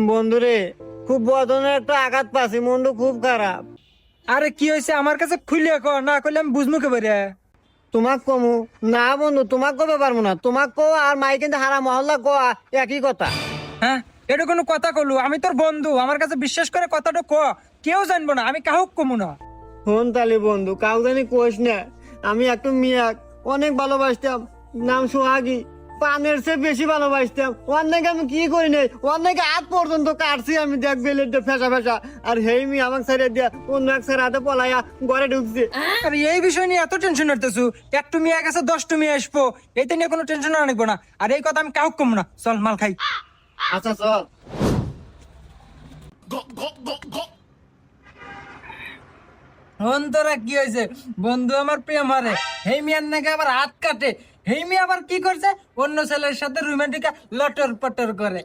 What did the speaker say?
বন্ধুরে খুব বদনের একটা আঘাত পাচ্ছি, মনটা খুব খারাপ। আরে কি হয়েছে আমার কাছে খুলে ক, না করলে আমি বুঝমু কে বেরে। তোমাক কমু না বন্ধু, তোমাক কবে পারবো না, তোমাক কো আর মাই কিন্তু হারা মহল্লা কো একই কথা। হ্যাঁ, এটা কোনো কথা কলু? আমি তোর বন্ধু, আমার কাছে বিশ্বাস করে কথাটা ক। কেউ জানবো না, আমি কাহুক কমু না। হন তালি বন্ধু, কাউ জানি কোষ না। আমি একটু মিয়াক অনেক ভালোবাসতাম, নাম সোহাগী। পানের চেয়ে বেশি ভালোবাসতাম। অনেকে আমি কি করি নাই, অনেকে হাত পর্যন্ত কাটছি আমি, দেখ বেলেটটা ফেসা ফেসা। আর হেই মি আমাকে ছেড়ে দিয়া অন্য এক ছেড়ে হাতে পলাইয়া ঘরে ঢুকছে। আরে এই বিষয় নিয়ে এত টেনশন করতেছু? একটু মেয়ে গেছে 10টা মেয়ে আসবো, এইটা নিয়ে কোনো টেনশন আনবো না। আর এই কথা আমি কাহুক কমু না, চল মাল খাই। আচ্ছা চল। হন তোরা কি হয়েছে? বন্ধু আমার প্রেম হারে, হেই মিয়ার নাকি আবার হাত কাটে। হেই মিয়া আবার কি করছে? অন্য ছেলের সাথে রোমান্টিক লটর পটর করে।